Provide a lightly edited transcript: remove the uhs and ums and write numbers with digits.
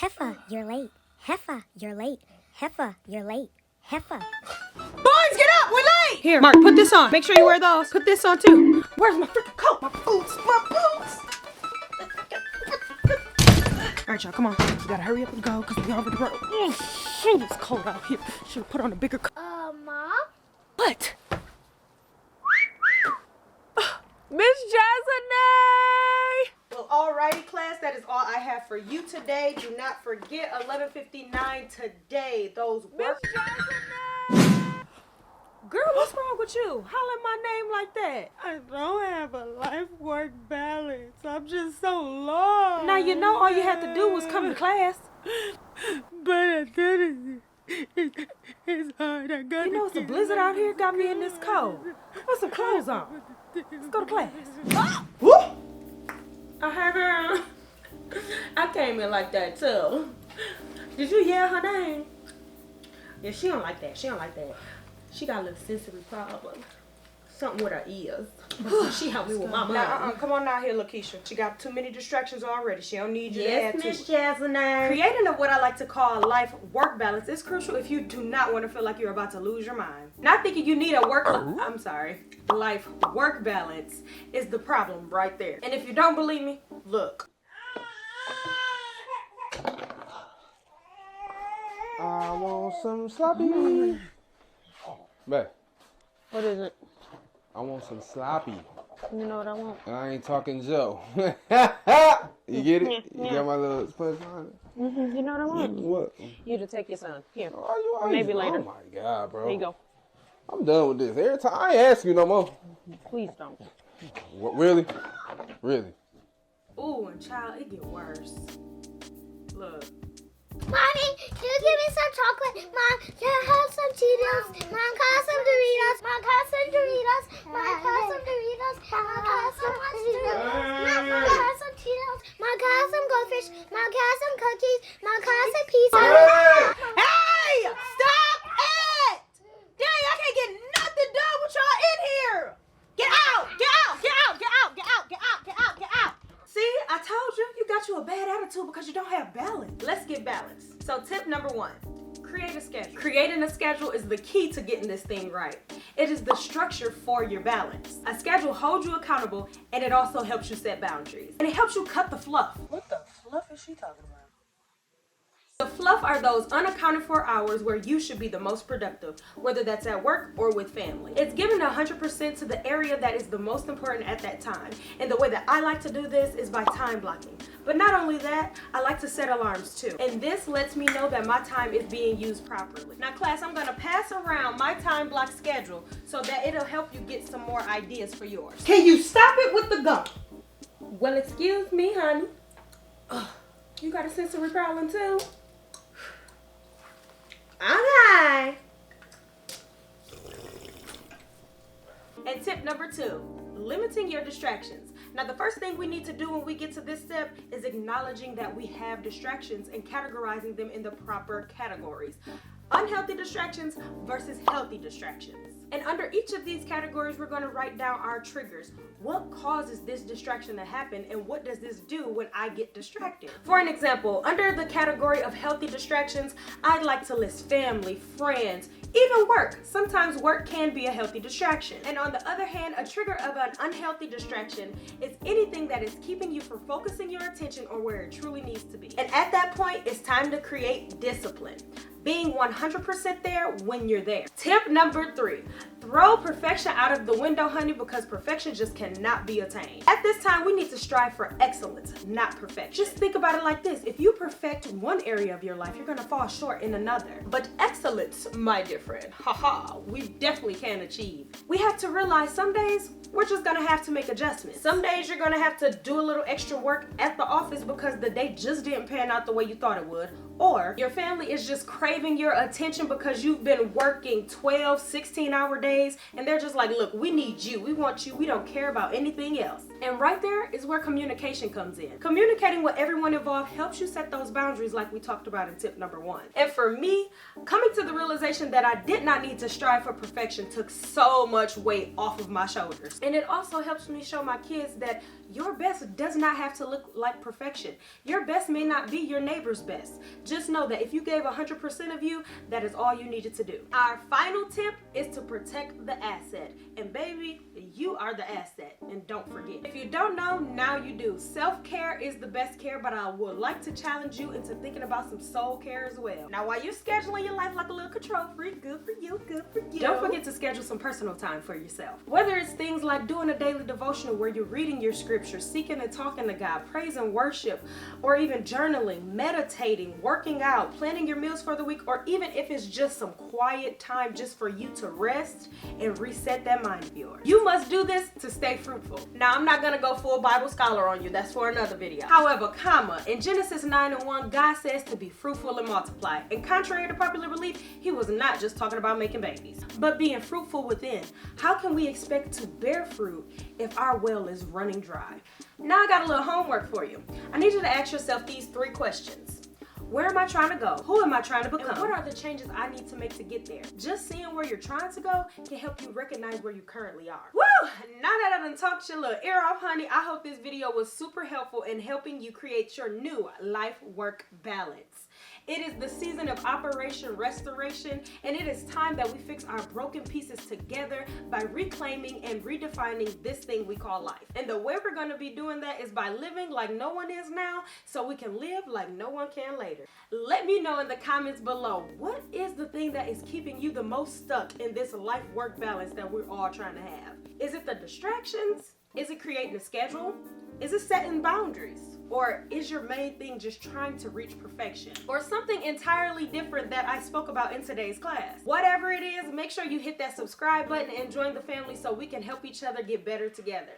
Heffa, you're late. Heffa, you're late. Heffa, you're late. Heffa. Boys, get up! We're late! Here, Mark, put this on. Make sure you wear those. Put this on, too. Where's my freaking coat? My boots! My boots! All right, y'all, come on. We gotta hurry up and go, because we already run. It's cold out here. Should've put on a bigger coat. Mom? What? Miss Jasmine! Well, alrighty, class, that is all I have for you today. Do not forget 11:59 today. Those work. Miss Jasmine! Girl, what's wrong with you? Holler my name like that. I don't have a life-work balance. I'm just so lost. Now you know all you had to do was come to class. But I didn't. It's hard. I got. You know it's a blizzard out here. Got me in this cold. Put some clothes on. Let's go to class. Ah! Whoop! Hey, girl. I came in like that too. Did you yell her name? Yeah, she don't like that. She don't like that. She got a little sensory problem. Something with her ears. She helped me with my mom. Now, come on out here, Lakeisha. She got too many distractions already. She don't need you to add to Yes, Miss it. Jasmine. Creating what I like to call life-work balance is crucial if you do not want to feel like you're about to lose your mind. Not thinking you need a life-work balance is the problem right there. And if you don't believe me, look. I want some sloppy. Bae, What is it? I want some sloppy. You know what I want? And I ain't talking Joe. You get it? You got my little punchline? You know what I want? What? You to take your son. Here. Why you always, Maybe later. Oh my God, bro. There you go. I'm done with this. Every time I ain't ask you no more. Please don't. What, really? Really? Ooh, and child, it get worse. Look. Mommy, can you give me some chocolate? Mom, can I have some Cheetos? Mom, can I have some Doritos? Mom, can I have some Doritos? Mom, can I have some Doritos? Mom, can I have some Doritos? Mom, can I have some Cheetos? Mom, can I have some goldfish? Mom, can I have some cookies? Mom, can I have some pizza? Hey! Stop it! Dang, I can't get nothing done with y'all in here! Get out! Get out! Get out! Get out! Get out! Get out! Get out! Get out! See, I told you, you got you a bad attitude because you don't have balance. Let's get balance. So tip number 1, create a schedule. Creating a schedule is the key to getting this thing right. It is the structure for your balance. A schedule holds you accountable and it also helps you set boundaries. And it helps you cut the fluff. What the fluff is she talking about? The fluff are those unaccounted for hours where you should be the most productive, whether that's at work or with family. It's giving 100% to the area that is the most important at that time. And the way that I like to do this is by time blocking. But not only that, I like to set alarms too. And this lets me know that my time is being used properly. Now class, I'm gonna pass around my time block schedule so that it'll help you get some more ideas for yours. Can you stop it with the gum? Well, excuse me, honey. Ugh, you got a sensory problem too? Okay. And tip number 2, limiting your distractions. Now, the first thing we need to do when we get to this step is acknowledging that we have distractions and categorizing them in the proper categories. Unhealthy distractions versus healthy distractions. And under each of these categories, we're going to write down our triggers. What causes this distraction to happen and what does this do when I get distracted? For an example, under the category of healthy distractions, I'd like to list family, friends, even work. Sometimes work can be a healthy distraction. And on the other hand, a trigger of an unhealthy distraction is anything that is keeping you from focusing your attention on where it truly needs to be. And at that point, it's time to create discipline. Being 100% there when you're there. Tip number 3, throw perfection out of the window, honey, because perfection just cannot be attained. At this time, we need to strive for excellence, not perfection. Just think about it like this. If you perfect one area of your life, you're gonna fall short in another. But excellence, my dear friend, haha, we definitely can achieve. We have to realize some days, we're just gonna have to make adjustments. Some days you're gonna have to do a little extra work at the office because the day just didn't pan out the way you thought it would. Or your family is just craving your attention because you've been working 12, 16-hour days and they're just like, look, we need you, we want you, we don't care about anything else. And right there is where communication comes in. Communicating with everyone involved helps you set those boundaries like we talked about in tip number 1. And for me, coming to the realization that I did not need to strive for perfection took so much weight off of my shoulders. And it also helps me show my kids that your best does not have to look like perfection. Your best may not be your neighbor's best. Just know that if you gave 100% of you, that is all you needed to do. Our final tip is to protect the asset. And baby, you are the asset. And don't forget. If you don't know, now you do. Self-care is the best care, but I would like to challenge you into thinking about some soul care as well. Now, while you're scheduling your life like a little control freak, good for you, good for you. Don't forget to schedule some personal time for yourself. Whether it's things like doing a daily devotional where you're reading your scripture, seeking and talking to God, praise and worship, or even journaling, meditating, working out, planning your meals for the week, or even if it's just some quiet time just for you to rest and reset that mind of yours. You must do this to stay fruitful. Now, I'm not gonna go full Bible scholar on you. That's for another video. However, in Genesis 9:1, God says to be fruitful and multiply. And contrary to popular belief, he was not just talking about making babies, but being fruitful within. How can we expect to bear fruit if our well is running dry? Now I got a little homework for you. I need you to ask yourself these 3 questions. Where am I trying to go? Who am I trying to become? And what are the changes I need to make to get there? Just seeing where you're trying to go can help you recognize where you currently are. Woo! Now that I done talked your little ear off, honey, I hope this video was super helpful in helping you create your new life-work balance. It is the season of Operation Restoration, and it is time that we fix our broken pieces together by reclaiming and redefining this thing we call life. And the way we're going to be doing that is by living like no one is now, so we can live like no one can later. Let me know in the comments below, what is the thing that is keeping you the most stuck in this life-work balance that we're all trying to have? Is it the distractions? Is it creating a schedule? Is it setting boundaries? Or is your main thing just trying to reach perfection? Or something entirely different that I spoke about in today's class? Whatever it is, make sure you hit that subscribe button and join the family so we can help each other get better together.